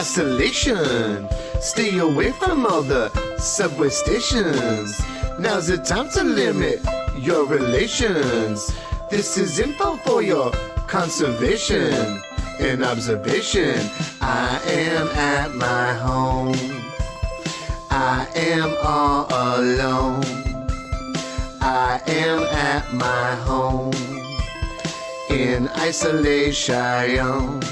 isolation. Stay away from all the subway stations. Now's the time to limit your relations. This is info for your conservation and observation. I am at my home. I am all alone. I am at my home in isolation.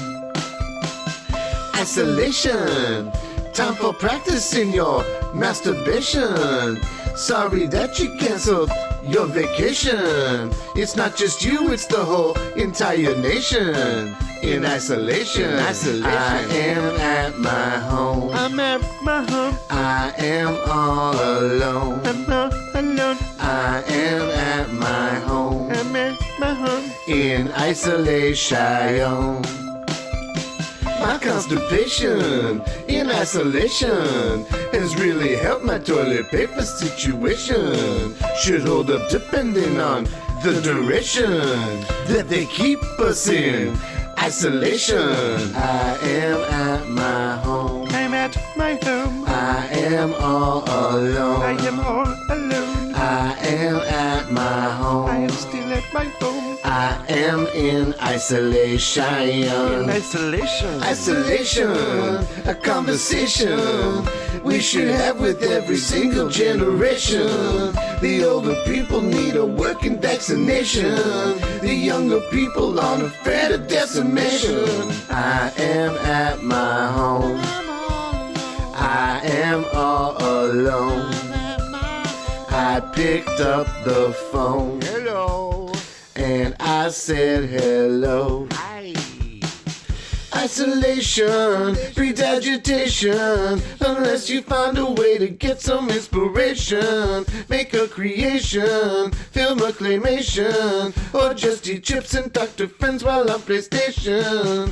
Isolation. Time for practicing your masturbation. Sorry that you canceled your vacation. It's not just you, it's the whole entire nation. In isolation, I am at my home. I'm at my home. I am all alone. I'm all alone. I am at my home. I'm at my home. In isolation. My constipation in isolation has really helped my toilet paper situation. Should hold up depending on the duration that they keep us in isolation. I am at my home. I'm at my home. I am all alone. I am all alone. I am at my home. I am still at my home. I am in isolation. In isolation. Isolation, a conversation we should have with every single generation. The older people need a working vaccination. The younger people on a threat of decimation. I am at my home. I am all alone. I picked up the phone. Hello. And I said hello. Hi. Isolation breeds agitation. Unless you find a way to get some inspiration. Make a creation, film a claymation, or just eat chips and talk to friends while on PlayStation.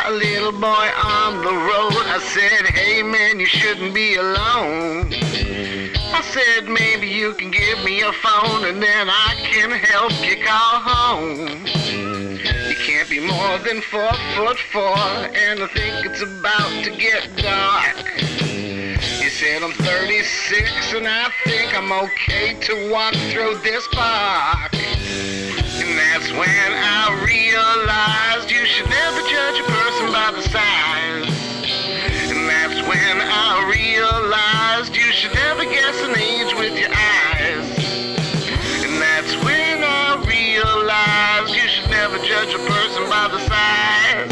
A little boy on the road. I said, hey man, you shouldn't be alone. I said, maybe you can give me your phone and then I can help you call home. You can't be more than 4'4", and I think it's about to get dark. You said I'm 36 and I think I'm okay to walk through this park. And that's when I realized you should never judge a person by the size. And that's when I realized you should never guess an age with your eyes. And that's when I realized you should never judge a person by the size.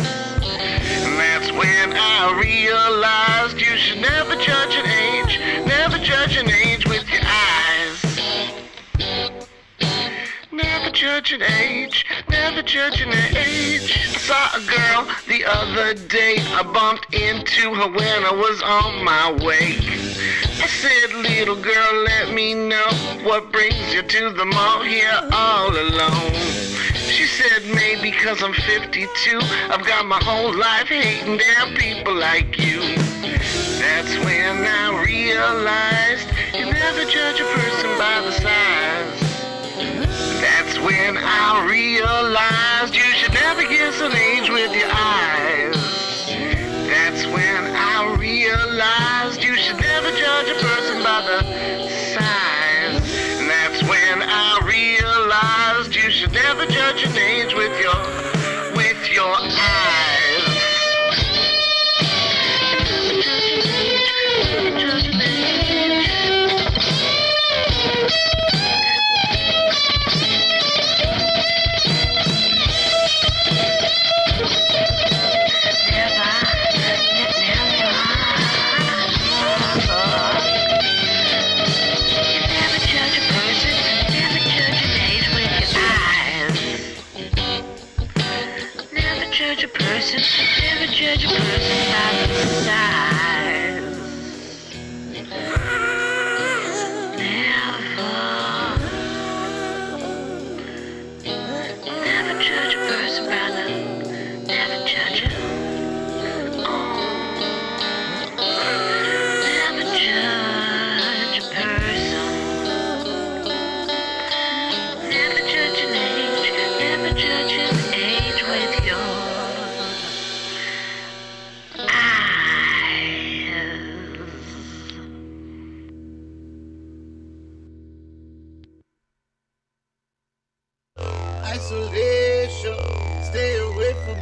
And that's when I realized you should never judge an age, never judge an age with your eyes. Never judge an age, never judge an age. I saw a girl the other day. I bumped into her when I was on my way. I said, little girl, let me know what brings you to the mall here all alone. She said, maybe 'cause I'm 52. I've got my whole life hating damn people like you. That's when I realized you never judge a person by the size. That's when I realized you should never guess an age with your eyes. That's when I realized you should never judge a person by the size. And that's when I realized you should never judge an age with your eyes. Never judge an age, never judge an age. Never judge a person by the size.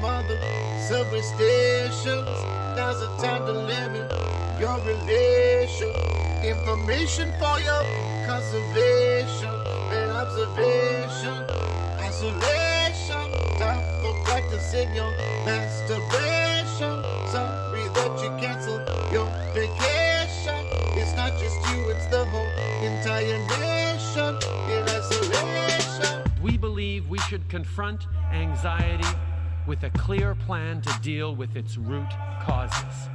mother subway stations. Now's the time to limit your relation. Information for your conservation and observation. Isolation, time for practicing your masturbation. Sorry that you canceled your vacation. It's not just you, it's the whole entire nation in isolation. We believe we should confront anxiety with a clear plan to deal with its root causes.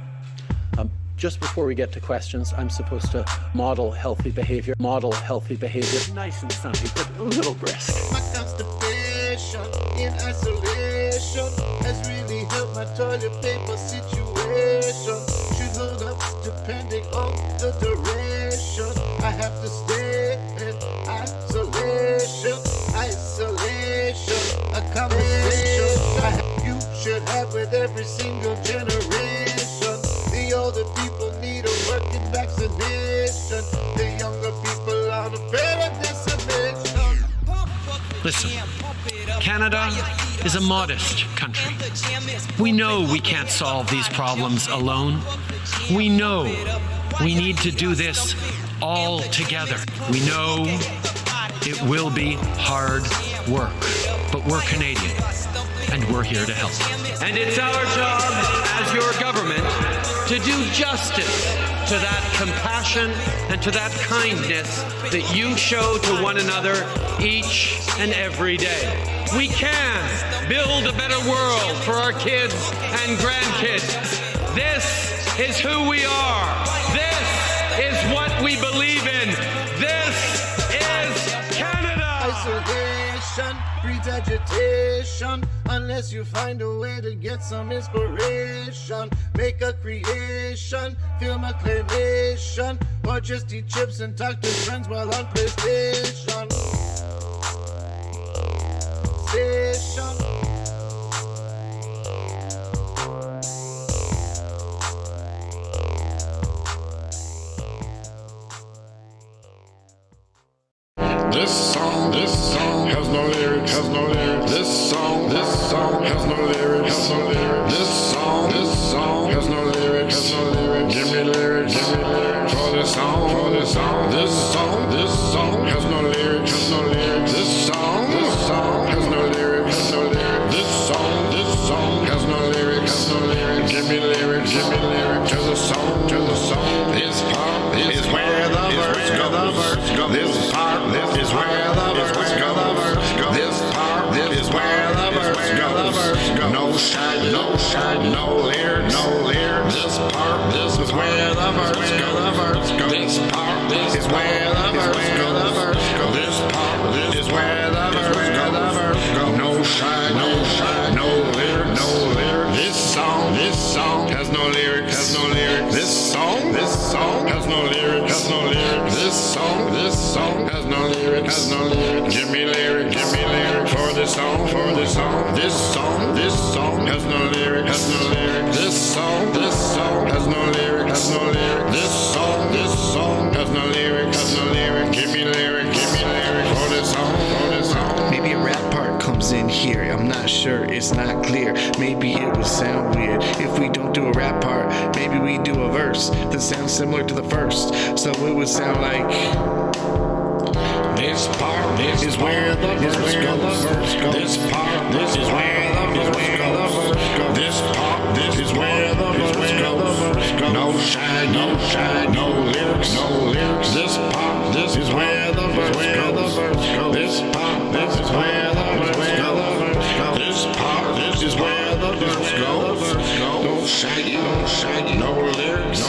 Just before we get to questions, I'm supposed to model healthy behavior. Model healthy behavior. Nice and sunny, but a little brisk. My constipation in isolation has really helped my toilet paper situation. Should hold up depending on the duration. I have to stay in isolation. Isolation, a conversation you should have with every single generation. The older people need a working vaccination. The younger people are afraid of this admission. Listen, Canada is a modest country. We know we can't solve these problems alone. We know we need to do this all together. We know it will be hard work, but we're Canadian, and we're here to help. And it's our job as your government to do justice to that compassion and to that kindness that you show to one another each and every day. We can build a better world for our kids and grandkids. This is who we are. This is what we believe in. This is Canada. Isolation breeds agitation unless you find a way to get some inspiration. Make a creation, film a claymation, or just eat chips and talk to friends while on PlayStation. Station. This song has no lyrics, This song has no lyrics, This song has no lyrics, Give me lyrics, for this song, This song has no lyrics, This song has no lyrics, This song has no lyrics, Give me lyrics, to the song, This part is where the verse goes, This part is where the verse goes, This part is where the verse goes, No shine, no lyrics, This part is where the verse goes, This part is where the verse goes, This part is where the verse goes, No shine, no lyrics, This song has no lyrics, This song has no lyrics, This song has no lyrics, Give me lyrics, for this song, This song has no lyrics, This song has no lyrics, This song has no lyrics, Give me lyrics, for this song, Maybe a rap part comes in here, I'm not sure, it's not clear. Maybe it would sound weird if we don't do a rap part. Maybe we do a verse that sounds similar to the first, so it would sound like this part is where the verse goes. This part is where the verse goes. This part is where the verse goes. No shine, no lyrics, This part is where the verse goes. This part is where the verse goes. This part is where the verse goes. No shaggy, no lyrics,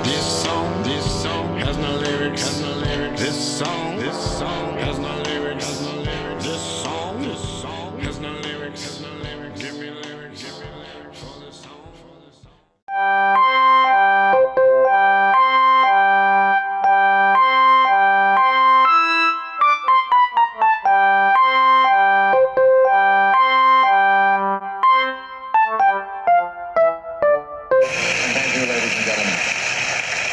This song has no lyrics, This song has no lyrics, This song has no lyrics, Give me lyrics, for this song, Thank you, ladies and gentlemen.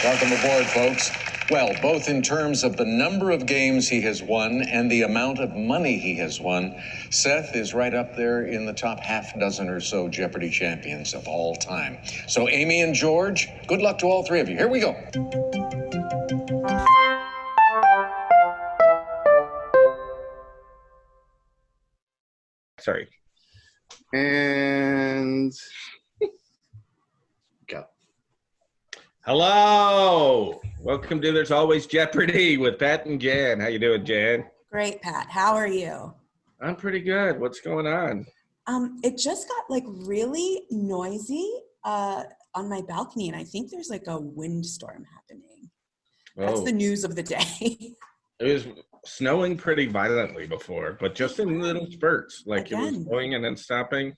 Welcome aboard, folks. Well, both in terms of the number of games he has won and the amount of money he has won, Seth is right up there in the top half dozen or so Jeopardy champions of all time. So Amy and George, good luck to all three of you. Here we go. Sorry. And go. Hello. Welcome to There's Always Jeopardy with Pat and Jan. How you doing, Jan? Great, Pat. How are you? I'm pretty good. What's going on? It just got like really noisy on my balcony, and I think there's like a windstorm happening. That's the news of the day. It was snowing pretty violently before, but just in little spurts. Like Again. It was going and then stopping.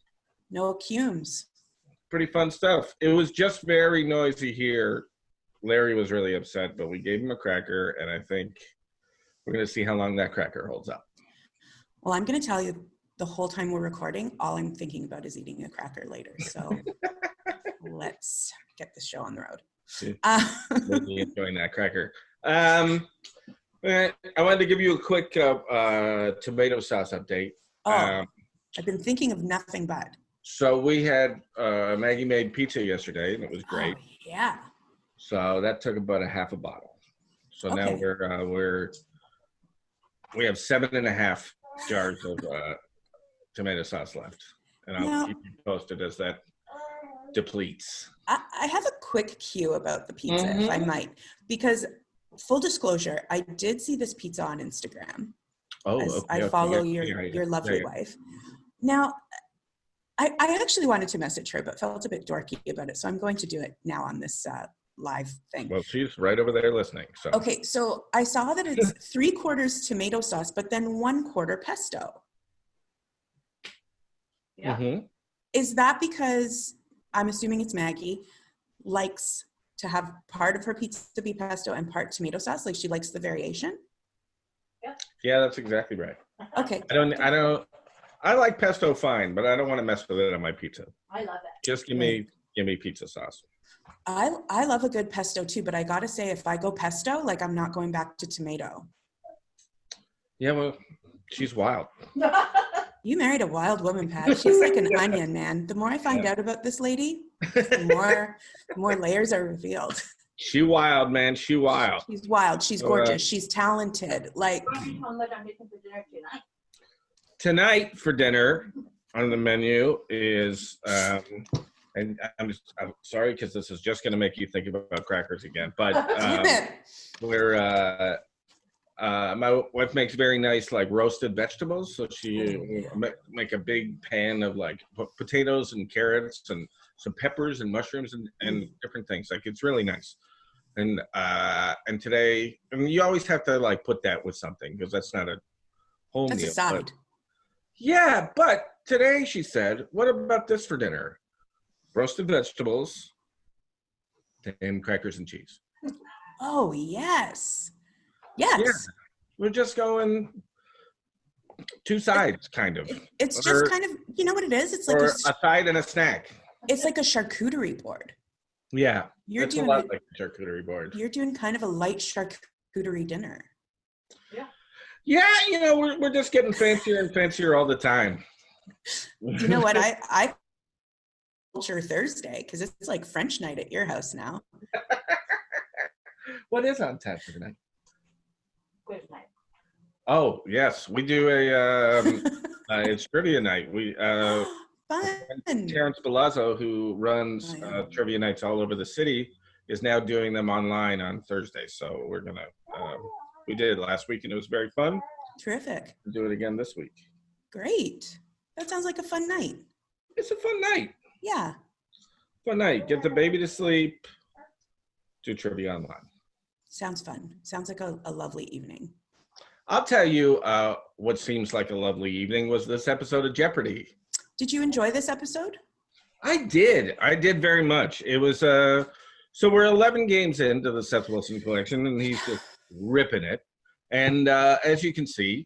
No cumes. Pretty fun stuff. It was just very noisy here. Larry was really upset, but we gave him a cracker, and I think we're going to see how long that cracker holds up. Well, I'm going to tell you, the whole time we're recording, all I'm thinking about is eating a cracker later. So let's get this show on the road. Really enjoying that cracker. I wanted to give you a quick tomato sauce update. I've been thinking of nothing but. So we had Maggie made pizza yesterday, and it was great. Oh, yeah. So that took about a half a bottle. So now we have 7.5 jars of tomato sauce left, and I'll keep you posted as that depletes. I have a quick cue about the pizza, if I might, because full disclosure, I did see this pizza on Instagram. I follow your lovely wife. Now, I actually wanted to message her, but felt a bit dorky about it, so I'm going to do it now on this live thing. Well, she's right over there listening. So. Okay, so I saw that it's 3/4 tomato sauce, but then 1/4 pesto. Yeah. Mm-hmm. Is that because, I'm assuming it's Maggie, likes to have part of her pizza be pesto and part tomato sauce? Like she likes the variation? Yeah, that's exactly right. Okay. I like pesto fine, but I don't want to mess with it on my pizza. I love it. Just give me pizza sauce. I love a good pesto too, but I gotta say, if I go pesto, like I'm not going back to tomato. Yeah, well, she's wild. You married a wild woman, Pat. She's like an onion, man. The more I find out about this lady, the more layers are revealed. She wild, man. She wild. She's wild. She's gorgeous. She's talented. Like tonight for dinner on the menu is and I'm sorry because this is just going to make you think about crackers again, but my wife makes very nice like roasted vegetables, so she make a big pan of like potatoes and carrots and some peppers and mushrooms and different things. Like it's really nice. And today, I mean, you always have to like put that with something because that's not a whole meal. That's a side. But, yeah, but today she said, "What about this for dinner? Roasted vegetables and crackers and cheese." Oh yes, yes. Yeah. We're just going two sides, kind of. It's just kind of, you know what it is? It's like a side and a snack. It's like a charcuterie board. Yeah, it's a lot like a charcuterie board. You're doing kind of a light charcuterie dinner. Yeah, you know, we're just getting fancier and fancier all the time. You know what? I culture Thursday because it's like French night at your house now. What is on tap for tonight? Quiz night. Oh yes, we do it's trivia night. We Fun. Terrence Belazzo, who runs trivia nights all over the city, is now doing them online on Thursday. So we're gonna we did it last week and it was very fun. Terrific. We'll do it again this week. Great. That sounds like a fun night. It's a fun night. Yeah. Fun night. Get the baby to sleep. Do trivia online. Sounds fun. Sounds like a lovely evening. I'll tell you what seems like a lovely evening was this episode of Jeopardy. Did you enjoy this episode? I did. I did very much. It was so we're 11 games into the Seth Wilson collection and he's just ripping it. And as you can see,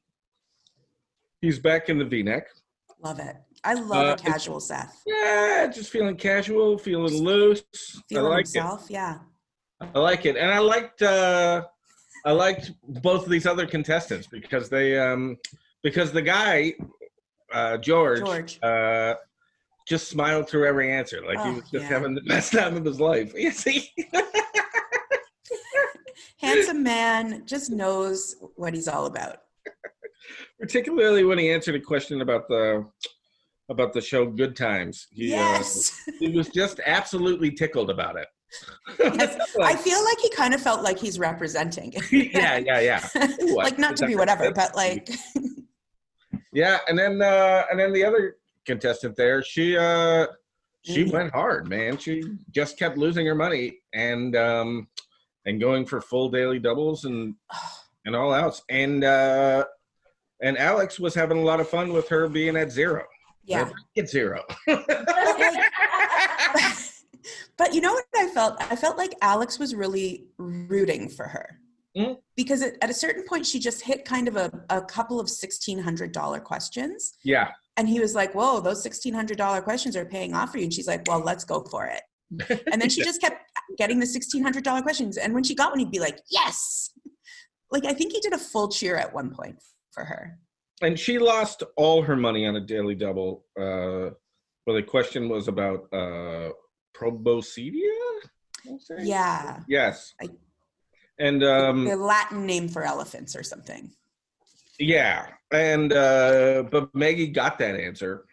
he's back in the V-neck. Love it. I love a casual Seth. Yeah, just feeling casual, feeling loose. Feeling I like himself, it. Yeah. I like it. And I liked I liked both of these other contestants because because the guy, George. Just smiled through every answer, like he was just having the best time of his life. You see, handsome man just knows what he's all about. Particularly when he answered a question about the show Good Times. He was just absolutely tickled about it. Yes. I feel like he kind of felt like he's representing. Yeah. Ooh, like not to be whatever, but like. Yeah, and then the other contestant there, she went hard, man. She just kept losing her money and going for full daily doubles and all outs. And Alex was having a lot of fun with her being at zero. Yeah. At zero. But you know what I felt? I felt like Alex was really rooting for her. Mm-hmm. Because at a certain point, she just hit kind of a couple of $1,600 questions. Yeah. And he was like, whoa, those $1,600 questions are paying off for you. And she's like, well, let's go for it. And then she just kept getting the $1,600 questions. And when she got one, he'd be like, yes. Like, I think he did a full cheer at one point for her. And she lost all her money on a daily double. Where the question was about proboscidea? Yeah. Yes. And the Latin name for elephants or something. Yeah, and but Maggie got that answer,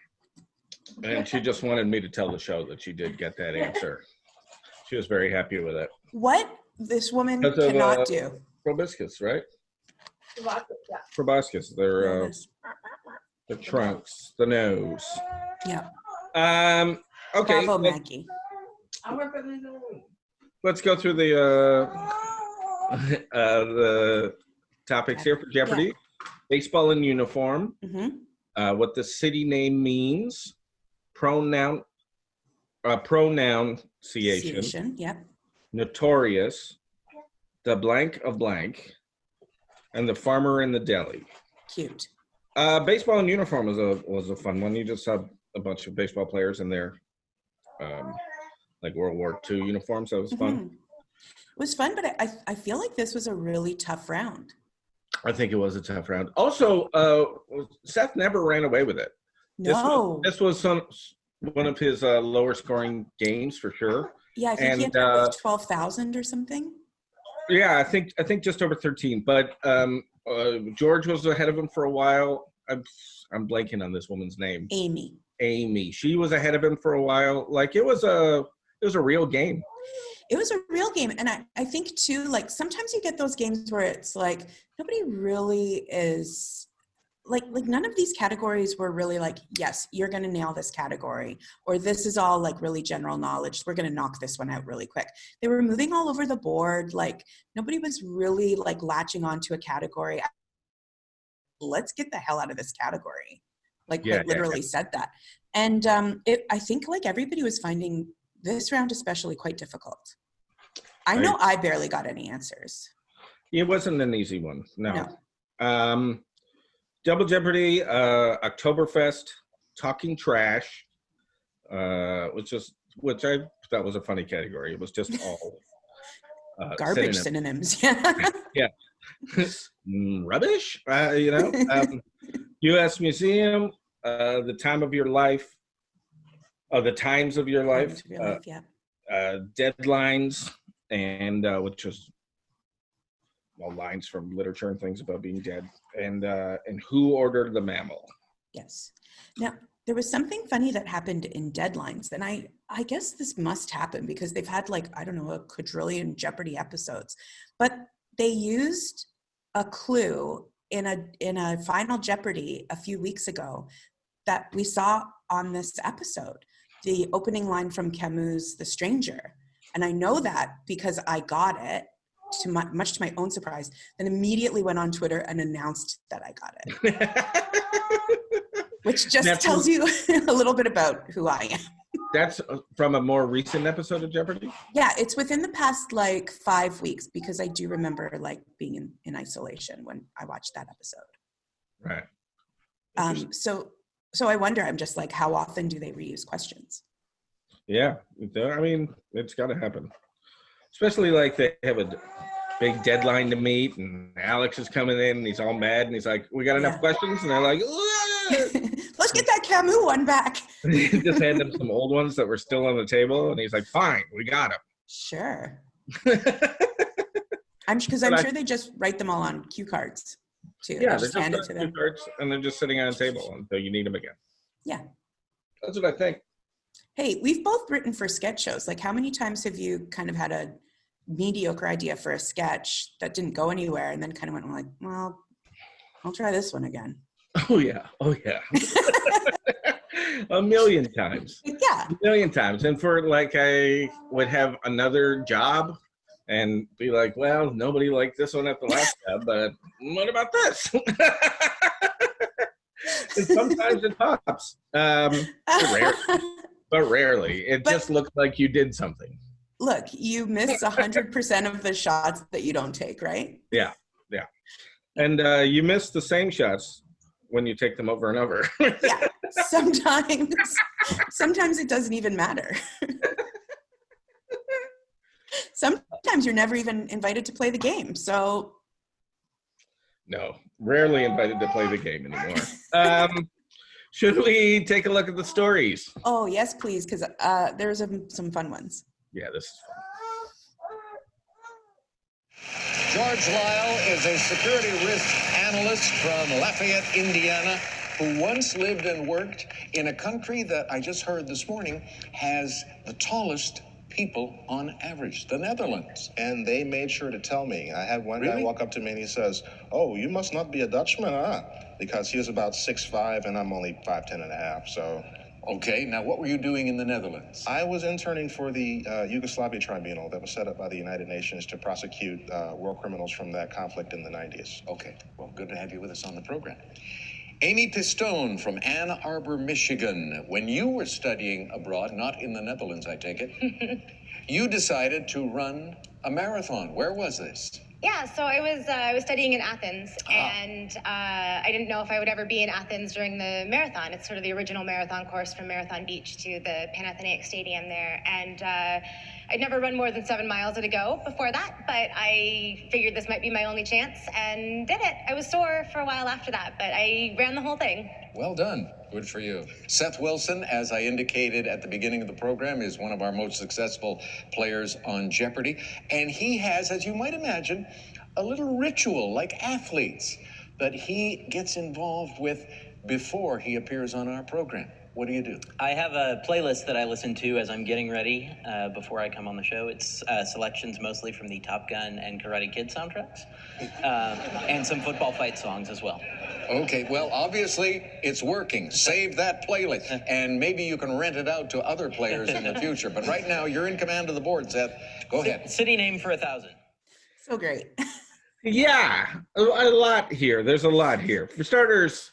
and she just wanted me to tell the show that she did get that answer. She was very happy with it. What this woman cannot do. Proboscis, right? Proboscis, yeah. Proboscis. They're the trunks, the nose. Yeah. Okay. Bravo, Maggie. Let's go through the topics here for Jeopardy. Yeah. Baseball in uniform. Mm-hmm. What the city name means. Pronunciation. Yep. Notorious. The blank of blank. And the farmer in the deli. Cute. Baseball in uniform was a fun one. You just have a bunch of baseball players in their like World War II uniforms. So it was fun. Mm-hmm. It was fun, but I feel like this was a really tough round. I think it was a tough round. Also, Seth never ran away with it. No. This was one of his lower scoring games for sure. Yeah, I think he had like 12,000 or something. Yeah, I think just over 13. But George was ahead of him for a while. I'm blanking on this woman's name. Amy. She was ahead of him for a while. Like it was a real game. It was a real game. And I think too, like sometimes you get those games where it's like nobody really is like none of these categories were really like, yes, you're going to nail this category, or this is all like really general knowledge. We're going to knock this one out really quick. They were moving all over the board. Like nobody was really like latching onto a category. Let's get the hell out of this category. Like literally said that. And I think like everybody was finding this round especially quite difficult. I know I barely got any answers. It wasn't an easy one. No. Double Jeopardy, Oktoberfest, Talking Trash, which I thought was a funny category. It was just all garbage synonyms. Yeah. Rubbish. U.S. Museum, the time of your life. The times of your life. Deadlines, and which was all lines from literature and things about being dead, and Who Ordered the Mammal. Yes. Now there was something funny that happened in Deadlines, and I guess this must happen because they've had like I don't know a quadrillion Jeopardy episodes, but they used a clue in a Final Jeopardy a few weeks ago that we saw on this episode. The opening line from Camus' The Stranger. And I know that because I got it, much to my own surprise, then immediately went on Twitter and announced that I got it. Which just tells you a little bit about who I am. That's from a more recent episode of Jeopardy? Yeah, it's within the past like 5 weeks because I do remember like being in isolation when I watched that episode. Right. So I wonder, I'm just like, how often do they reuse questions? Yeah, I mean, it's got to happen. Especially like they have big deadline to meet, and Alex is coming in, and he's all mad, and he's like, "We got enough questions?" And they're like, "Let's get that Camus one back." He just handed him some old ones that were still on the table, and he's like, "Fine, we got them." Sure. I'm sure they just write them all on cue cards too. Yeah, they just hand it to them. Cards, and they're just sitting on a table until you need them again. Yeah. That's what I think. Hey, we've both written for sketch shows. Like, how many times have you kind of had a mediocre idea for a sketch that didn't go anywhere and then kind of went like, well, I'll try this one again? Oh, yeah. A million times. Yeah. A million times. And for like, I would have another job and be like, well, nobody liked this one at the last job, but what about this? And sometimes it pops. But rarely. It just looks like you did something. Look, you miss 100% of the shots that you don't take, right? Yeah. And you miss the same shots when you take them over and over. Yeah. Sometimes it doesn't even matter. Sometimes you're never even invited to play the game. So no, rarely invited to play the game anymore. Should we take a look at the stories? Oh, yes, please, because there's some fun ones. Yeah, this is fun. George Lyle is a security risk analyst from Lafayette, Indiana, who once lived and worked in a country that I just heard this morning has the tallest people on average, the Netherlands. And they made sure to tell me. I had one guy walk up to me and he says, "Oh, you must not be a Dutchman, huh?" Because he was about 6'5" and I'm only 5'10" and a half, so. Okay, now what were you doing in the Netherlands? I was interning for the Yugoslavia Tribunal that was set up by the United Nations to prosecute war criminals from that conflict in the 90s. Okay, well, good to have you with us on the program. Amy Pistone from Ann Arbor, Michigan. When you were studying abroad, not in the Netherlands, I take it, you decided to run a marathon. Where was this? Yeah, so I was studying in Athens, and I didn't know if I would ever be in Athens during the marathon. It's sort of the original marathon course from Marathon Beach to the Panathinaike Stadium there, and I'd never run more than 7 miles at a go before that, but I figured this might be my only chance and did it. I was sore for a while after that, but I ran the whole thing. Well done. Good for you. Seth Wilson, as I indicated at the beginning of the program, is one of our most successful players on Jeopardy. And he has, as you might imagine, a little ritual like athletes that he gets involved with before he appears on our program. What do you do? I have a playlist that I listen to as I'm getting ready before I come on the show. It's selections mostly from the Top Gun and Karate Kid soundtracks, and some football fight songs as well. Okay, well, obviously it's working. Save that playlist, and maybe you can rent it out to other players in the future. But right now, you're in command of the board, Seth. Go ahead. City name for 1,000. So great. Yeah, a lot here. There's a lot here. For starters,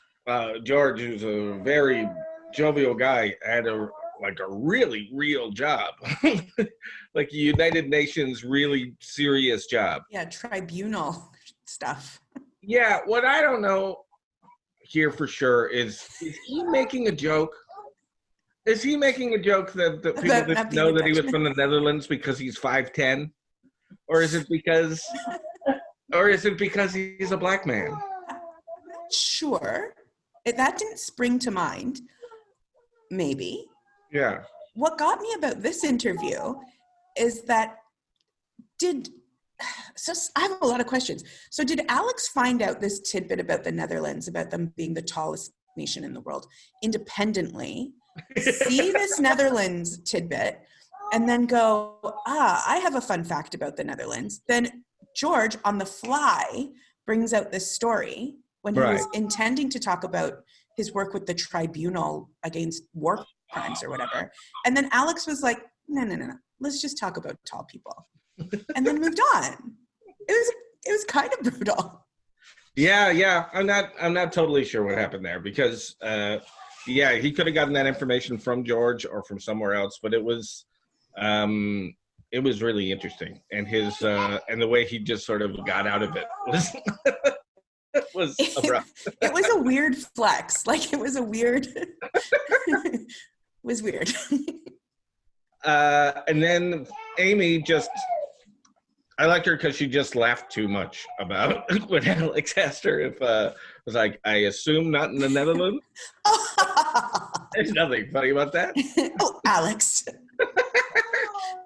George, who's a very jovial guy, had a really real job. Like a United Nations really serious job. Yeah, tribunal stuff. Yeah, what I don't know here for sure is he making a joke? Is he making a joke that people didn't know that he was from the Netherlands because he's 5'10"? Or is it because he's a black man? Sure. That didn't spring to mind. Maybe. Yeah. What got me about this interview is that I have a lot of questions. So did Alex find out this tidbit about the Netherlands, about them being the tallest nation in the world, independently, see this Netherlands tidbit, and then go, I have a fun fact about the Netherlands. Then George, on the fly, brings out this story when he was intending to talk about his work with the tribunal against war crimes or whatever. And then Alex was like, no. Let's just talk about tall people. And then moved on. It was kind of brutal. Yeah. I'm not totally sure what happened there because he could have gotten that information from George or from somewhere else, but it was really interesting. And his and the way he just sort of got out of it was abrupt. It was a weird flex. Like it was weird. And then Amy just I liked her because she just laughed too much about when Alex asked her if was like, I assume not in the Netherlands. There's nothing funny about that. Oh, Alex.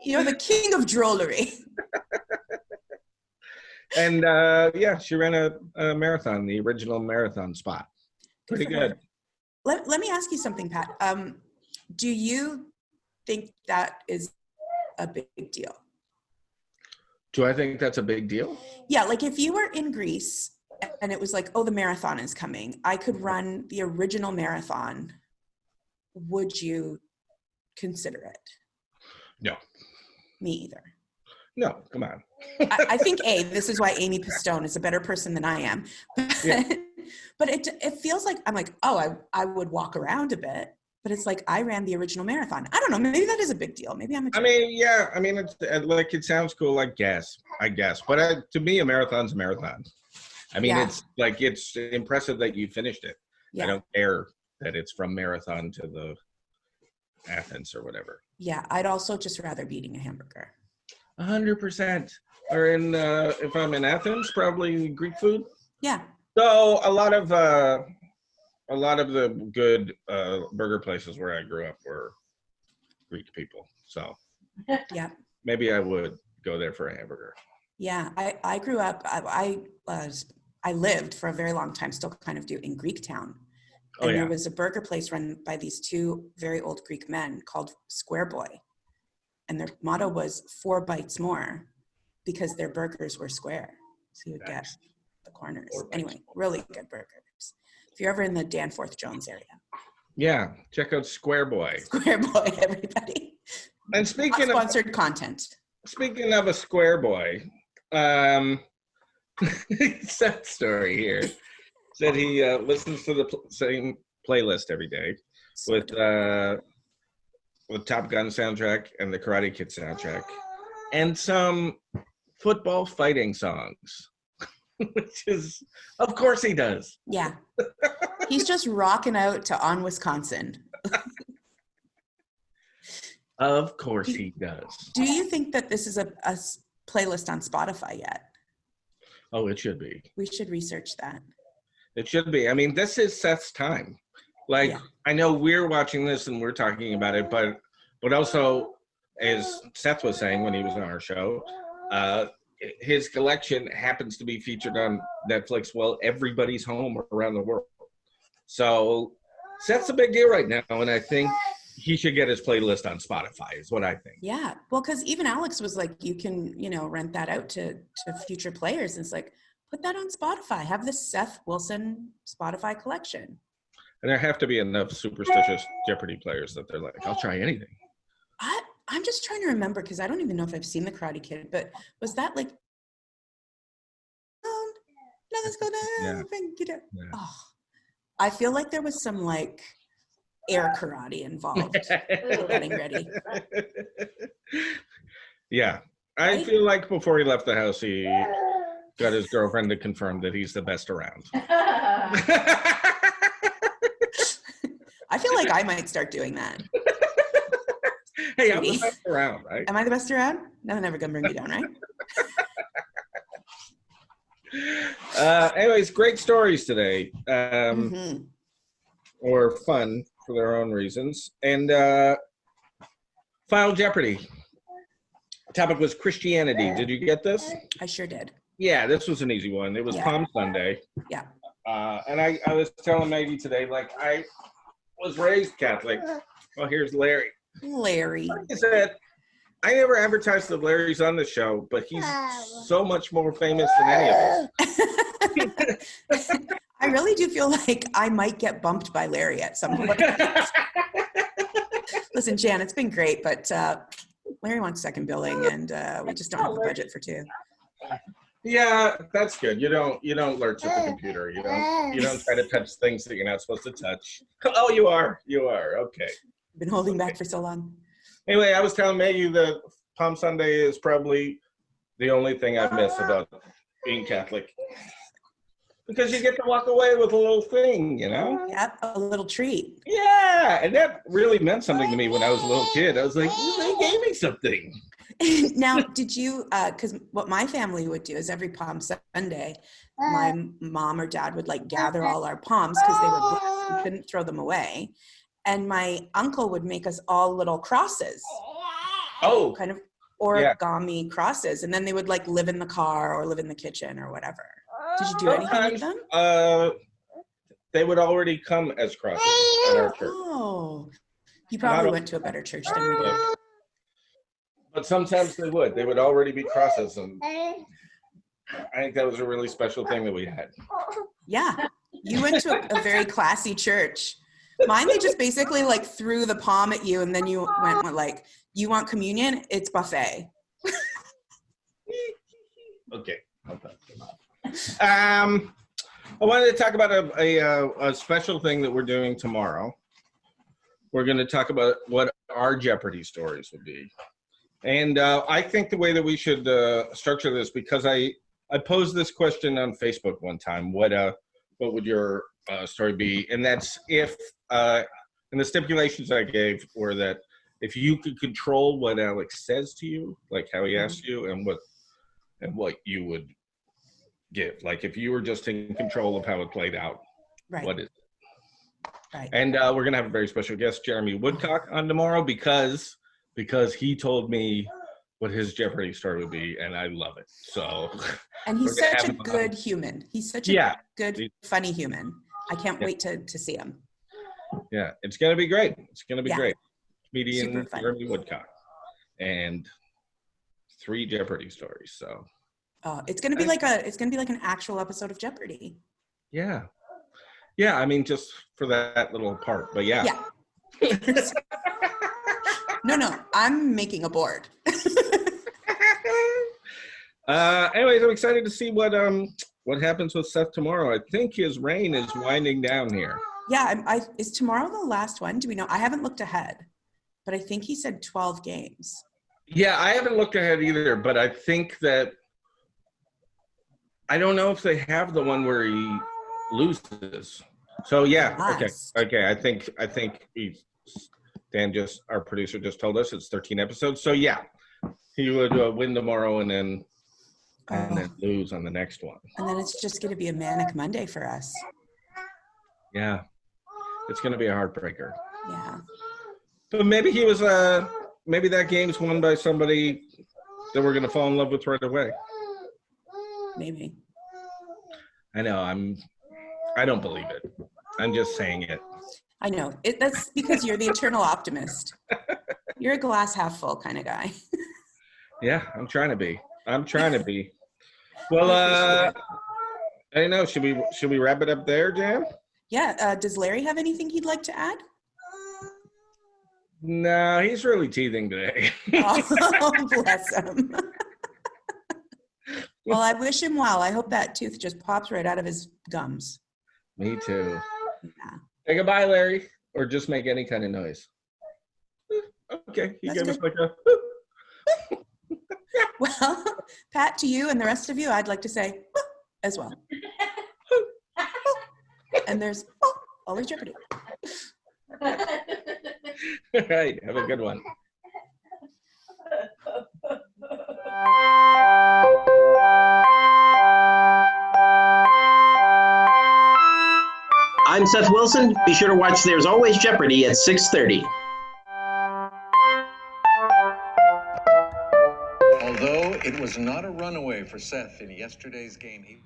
You're the king of drollery. And yeah, she ran a marathon, the original marathon spot. Pretty good. Let me ask you something, Pat. Do you think that is a big deal? Do I think that's a big deal? Yeah, like if you were in Greece and it was like, oh, the marathon is coming, I could run the original marathon. Would you consider it? No. Me either. No, come on. I think this is why Amy Pistone is a better person than I am. Yeah. But it feels like I'm like, oh, I would walk around a bit. But it's like I ran the original marathon. I don't know. Maybe that is a big deal. Maybe I'm. I mean, yeah. I mean, it's like it sounds cool. I guess. But to me, a marathon's a marathon. I mean, it's like it's impressive that you finished it. Yeah. I don't care that it's from Marathon to the Athens or whatever. Yeah, I'd also just rather be eating a hamburger. 100%. Or if I'm in Athens, probably Greek food. Yeah. So a lot of the good burger places where I grew up were Greek people. So yeah, maybe I would go there for a hamburger. Yeah, I grew up. I lived for a very long time, still kind of do, in Greek town. And there was a burger place run by these two very old Greek men called Square Boy. And their motto was 4 bites more, because their burgers were square. So you would get the corners. Anyway, really good burgers. If you're ever in the Danforth Jones area. Yeah, check out Square Boy. Square Boy, everybody. And speaking of sponsored content. Speaking of a Square Boy, sad story here. Said he listens to the same playlist every day with Top Gun soundtrack and the Karate Kid soundtrack and some football fighting songs. Which is, of course he does. Yeah. He's just rocking out to On Wisconsin. Of course he does. Do you think that this is a playlist on Spotify yet? Oh, it should be. We should research that. It should be. I mean, this is Seth's time. Like, I know we're watching this and we're talking about it, but also, as Seth was saying when he was on our show, his collection happens to be featured on Netflix while everybody's home around the world. So Seth's a big deal right now, and I think he should get his playlist on Spotify is what I think. Yeah, well, because even Alex was like, you can, rent that out to future players. And it's like, put that on Spotify. Have the Seth Wilson Spotify collection. And there have to be enough superstitious Jeopardy players that they're like, I'll try anything. I'm just trying to remember, because I don't even know if I've seen The Karate Kid, but was that like, let's go down, yeah. Oh, I feel like there was some like air karate involved. Getting ready. Yeah, I feel like before he left the house, he got his girlfriend to confirm that he's the best around. I feel like I might start doing that. Hey, I'm the best around, right? Am I the best around? Nothing ever gonna bring me down, right? Anyways, great stories today. Or fun for their own reasons. And Final Jeopardy. Topic was Christianity. Did you get this? I sure did. Yeah, this was an easy one. It was Palm Sunday. Yeah. And I was telling Maggie today, like, I was raised Catholic. Well, here's Larry. Larry. Like I said, I never advertised that Larry's on the show, but he's so much more famous than any of us. I really do feel like I might get bumped by Larry at some point. Listen, Jan, it's been great, but Larry wants second billing, and we just don't have the budget for 2. Yeah, that's good. You don't lurch at the computer. You don't try to touch things that you're not supposed to touch. Oh, you are. Okay. Been holding back for so long. Anyway, I was telling Maggie that Palm Sunday is probably the only thing I miss about being Catholic. Because you get to walk away with a little thing, Yeah, a little treat. Yeah, and that really meant something to me when I was a little kid. I was like, they gave me something. Now, did you, because what my family would do is every Palm Sunday, my mom or dad would like gather all our palms because they were blessed. We couldn't throw them away. And my uncle would make us all little crosses. Oh. Kind of origami crosses. And then they would like live in the car or live in the kitchen or whatever. Did you do anything with them? They would already come as crosses at our church. Oh. You probably went to a better church than we did. But sometimes they would. They would already be crosses. And I think that was a really special thing that we had. Yeah. You went to a very classy church. Mine, they just basically like threw the palm at you and then you went like, you want communion? It's buffet. Okay. I wanted to talk about a special thing that we're doing tomorrow. We're going to talk about what our Jeopardy stories would be. And I think the way that we should structure this, because I posed this question on Facebook one time, what would your story be? And that's if, and the stipulations I gave were that if you could control what Alex says to you, like how he asks you, and what you would give. Like if you were just in control of how it played out, what is it? Right. And we're going to have a very special guest, Jeremy Woodcock, on tomorrow because he told me what his Jeopardy story would be, and I love it. So, and he's such a good human. He's such a good, funny human. I can't wait to see him. Yeah, it's going to be great. It's going to be great. Comedian Jeremy Woodcock, and 3 Jeopardy stories. So, it's going to be like an actual episode of Jeopardy. Yeah. Yeah, I mean, just for that little part, but yeah. No, I'm making a board. Anyways, I'm excited to see what happens with Seth tomorrow. I think his reign is winding down here. Yeah, is tomorrow the last one? Do we know? I haven't looked ahead, but I think he said 12 games. Yeah, I haven't looked ahead either, but I think that I don't know if they have the one where he loses. So yeah, okay. I think our producer just told us it's 13 episodes. So yeah, he would win tomorrow and then lose on the next one. And then it's just going to be a manic Monday for us. Yeah, it's going to be a heartbreaker. Yeah. But maybe maybe that game's won by somebody that we're going to fall in love with right away. Maybe. I know. I don't believe it. I'm just saying it. I know. That's because you're the eternal optimist. You're a glass half full kind of guy. Yeah, I'm trying to be. Well, I don't know. Should we wrap it up there, Jan? Yeah. Does Larry have anything he'd like to add? No, he's really teething today. Oh, bless him. Well, I wish him well. I hope that tooth just pops right out of his gums. Me too. Yeah. Say goodbye, Larry, or just make any kind of noise. Okay, he gave us like a. Well, Pat, to you and the rest of you, I'd like to say as well. And there's Always Jeopardy. All right, have a good one. I'm Seth Wilson. Be sure to watch There's Always Jeopardy at 6:30. Although it was not a runaway for Seth in yesterday's game.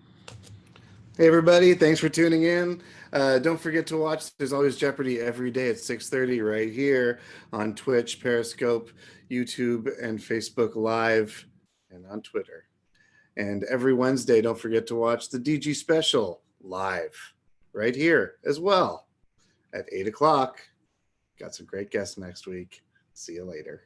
Hey everybody, thanks for tuning in. Don't forget to watch There's Always Jeopardy every day at 6:30 right here on Twitch, Periscope, YouTube, and Facebook Live, and on Twitter. And every Wednesday, don't forget to watch the DG Special live right here as well at 8 o'clock. Got some great guests next week. See you later.